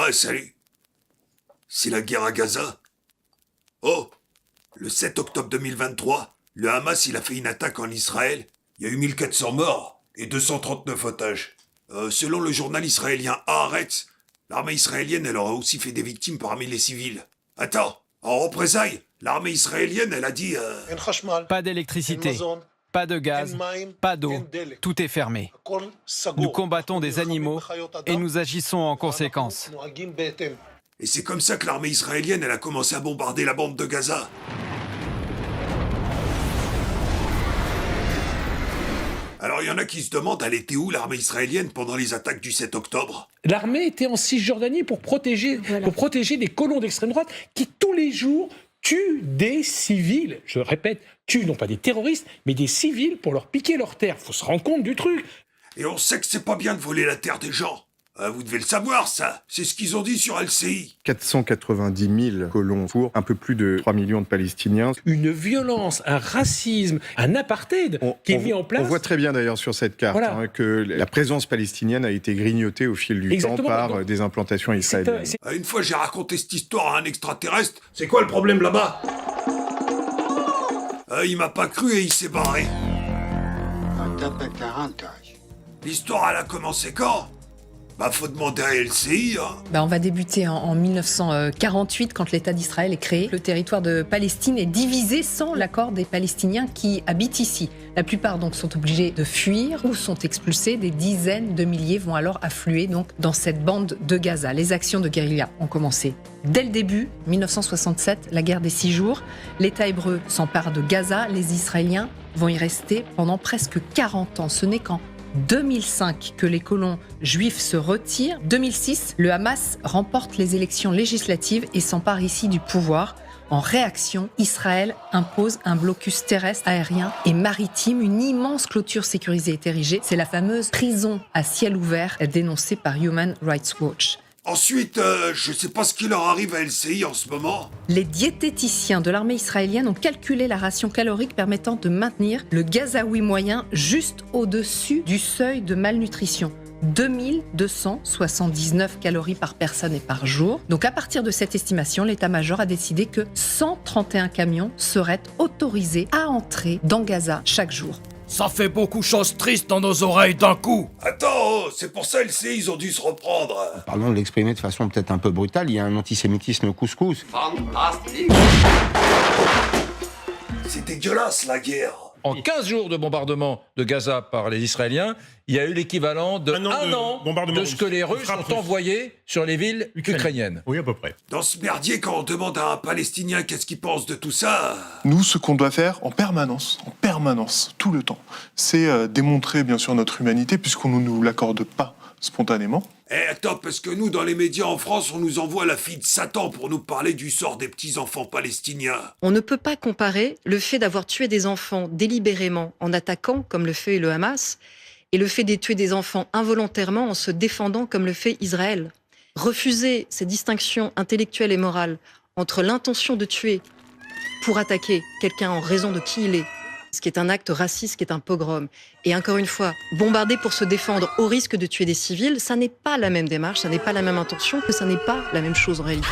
Ah, salut. C'est la guerre à Gaza? Oh, le 7 octobre 2023, le Hamas il a fait une attaque en Israël. Il y a eu 1400 morts et 239 otages. Selon le journal israélien Haaretz, l'armée israélienne elle aura aussi fait des victimes parmi les civils. Attends, en représailles, l'armée israélienne elle a dit... Pas d'électricité, pas de gaz, pas d'eau, tout est fermé. Nous combattons des animaux et nous agissons en conséquence. Et c'est comme ça que l'armée israélienne elle a commencé à bombarder la bande de Gaza. Alors il y en a qui se demandent, elle était où l'armée israélienne pendant les attaques du 7 octobre? L'armée était en Cisjordanie pour protéger des colons d'extrême droite qui tous les jours tuent des civils. Je répète, tuent non pas des terroristes, mais des civils pour leur piquer leur terre. Faut se rendre compte du truc. Et on sait que c'est pas bien de voler la terre des gens. Vous devez le savoir, ça. C'est ce qu'ils ont dit sur LCI. 490 000 colons pour un peu plus de 3 millions de Palestiniens. Une violence, un racisme, un apartheid qui est mis en place. On voit très bien d'ailleurs sur cette carte que la présence palestinienne a été grignotée au fil du temps par des implantations israéliennes. Une fois j'ai raconté cette histoire à un extraterrestre. C'est quoi le problème là-bas? Il m'a pas cru et il s'est barré. L'histoire elle a commencé quand? Faut demander à LCI. On va débuter en 1948, quand l'État d'Israël est créé. Le territoire de Palestine est divisé sans l'accord des Palestiniens qui habitent ici. La plupart donc sont obligés de fuir ou sont expulsés. Des dizaines de milliers vont alors affluer donc dans cette bande de Gaza. Les actions de guérilla ont commencé dès le début, 1967, la guerre des 6 jours. L'État hébreu s'empare de Gaza. Les Israéliens vont y rester pendant presque 40 ans. Ce n'est qu'en 2005 que les colons juifs se retirent. 2006, le Hamas remporte les élections législatives et s'empare ici du pouvoir. En réaction, Israël impose un blocus terrestre, aérien et maritime. Une immense clôture sécurisée est érigée. C'est la fameuse prison à ciel ouvert dénoncée par Human Rights Watch. Ensuite, je sais pas ce qui leur arrive à LCI en ce moment. Les diététiciens de l'armée israélienne ont calculé la ration calorique permettant de maintenir le Gazaoui moyen juste au-dessus du seuil de malnutrition. 2279 calories par personne et par jour. Donc à partir de cette estimation, l'état-major a décidé que 131 camions seraient autorisés à entrer dans Gaza chaque jour. Ça fait beaucoup de choses tristes dans nos oreilles d'un coup. Attends, c'est pour ça LCI, ils ont dû se reprendre. Pardon de l'exprimer de façon peut-être un peu brutale, il y a un antisémitisme couscous. Fantastique. C'est dégueulasse la guerre. En 15 jours de bombardement de Gaza par les Israéliens, il y a eu l'équivalent de un an de ce que les Russes ont envoyé sur les villes ukrainiennes. Oui, à peu près. Dans ce merdier, quand on demande à un Palestinien qu'est-ce qu'il pense de tout ça... Nous, ce qu'on doit faire en permanence, tout le temps, c'est démontrer bien sûr notre humanité, puisqu'on ne nous l'accorde pas spontanément. Attends, parce que nous, dans les médias en France, on nous envoie la fille de Satan pour nous parler du sort des petits-enfants palestiniens. On ne peut pas comparer le fait d'avoir tué des enfants délibérément en attaquant, comme le fait le Hamas, et le fait de tuer des enfants involontairement en se défendant, comme le fait Israël. Refuser ces distinctions intellectuelles et morales entre l'intention de tuer pour attaquer quelqu'un en raison de qui il est, ce qui est un acte raciste, ce qui est un pogrom. Et encore une fois, bombarder pour se défendre au risque de tuer des civils, ça n'est pas la même démarche, ça n'est pas la même intention, que ça n'est pas la même chose en réalité.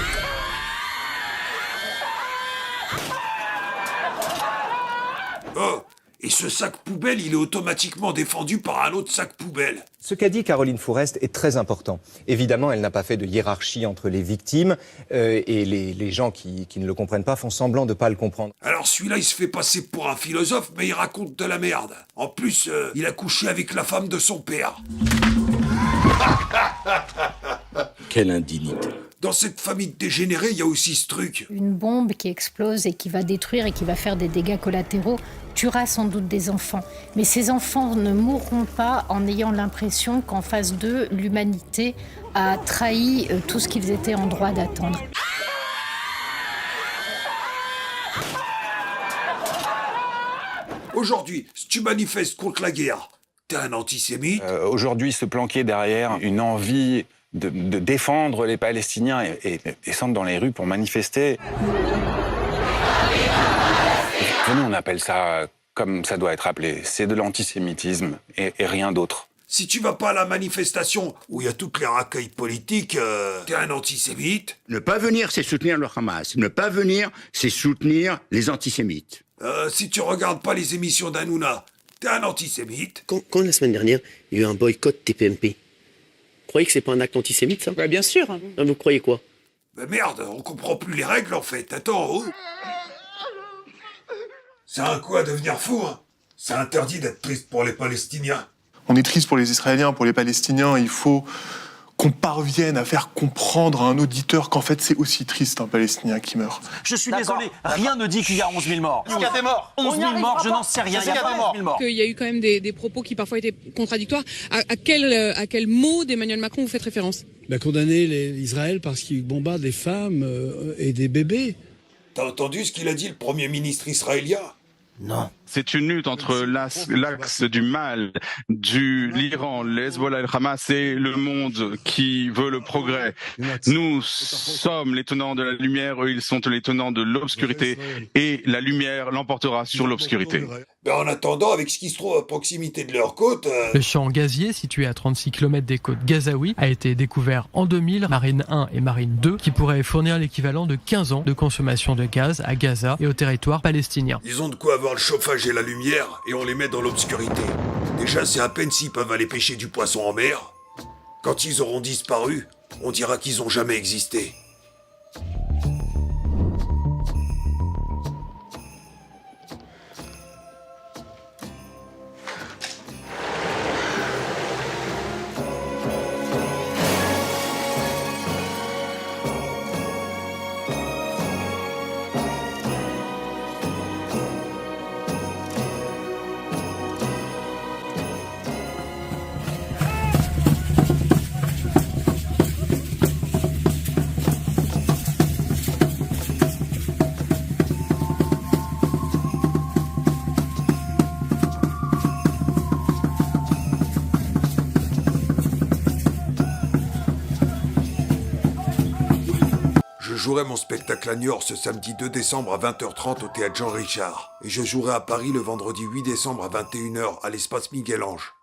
Oh, et ce sac poubelle, il est automatiquement défendu par un autre sac poubelle. Ce qu'a dit Caroline Fourest est très important. Évidemment, elle n'a pas fait de hiérarchie entre les victimes et les gens qui ne le comprennent pas font semblant de ne pas le comprendre. Alors celui-là, il se fait passer pour un philosophe, mais il raconte de la merde. En plus, il a couché avec la femme de son père. Quelle indignité. Dans cette famille dégénérée, il y a aussi ce truc. Une bombe qui explose et qui va détruire et qui va faire des dégâts collatéraux tuera sans doute des enfants. Mais ces enfants ne mourront pas en ayant l'impression qu'en face d'eux, l'humanité a trahi tout ce qu'ils étaient en droit d'attendre. Aujourd'hui, si tu manifestes contre la guerre, t'es un antisémite. Aujourd'hui, se planquer derrière une envie de défendre les Palestiniens et descendre dans les rues pour manifester. Nous, on appelle ça comme ça doit être appelé. C'est de l'antisémitisme et rien d'autre. Si tu vas pas à la manifestation où il y a toutes les racailles politiques, t'es un antisémite. Ne pas venir, c'est soutenir le Hamas. Ne pas venir, c'est soutenir les antisémites. Si tu regardes pas les émissions d'Hanouna, t'es un antisémite. Quand la semaine dernière, il y a eu un boycott TPMP, vous croyez que c'est pas un acte antisémite, ça? Bien sûr. Vous croyez quoi? Merde, on comprend plus les règles en fait. Attends, C'est un coup à devenir fou, hein. C'est interdit d'être triste pour les Palestiniens. On est triste pour les Israéliens, pour les Palestiniens. Il faut qu'on parvienne à faire comprendre à un auditeur qu'en fait, c'est aussi triste un Palestinien qui meurt. Je suis désolé, rien ne dit qu'il y a 11 000 morts. Il y a des morts. 11 000 morts, je n'en sais rien. Il y a des morts. Il y a eu quand même des propos qui parfois étaient contradictoires. À quel mot d'Emmanuel Macron vous faites référence? Condamner Israël parce qu'il bombarde des femmes et des bébés. T'as entendu ce qu'il a dit, le Premier ministre israélien? Non. C'est une lutte entre l'axe du mal, l'Iran, le Hezbollah et le Hamas et le monde qui veut le progrès. Nous sommes les tenants de la lumière, eux ils sont les tenants de l'obscurité et la lumière l'emportera sur l'obscurité. En attendant, avec ce qui se trouve à proximité de leur côte... Le champ gazier, situé à 36 km des côtes gazaouis, a été découvert en 2000, Marine 1 et Marine 2, qui pourraient fournir l'équivalent de 15 ans de consommation de gaz à Gaza et au territoire palestinien. Ils ont de quoi avoir le chauffage et la lumière, et on les met dans l'obscurité. Déjà, c'est à peine s'ils peuvent aller pêcher du poisson en mer. Quand ils auront disparu, on dira qu'ils ont jamais existé. Je jouerai mon spectacle à Niort ce samedi 2 décembre à 20h30 au Théâtre Jean Richard. Et je jouerai à Paris le vendredi 8 décembre à 21h à l'Espace Miguel-Ange.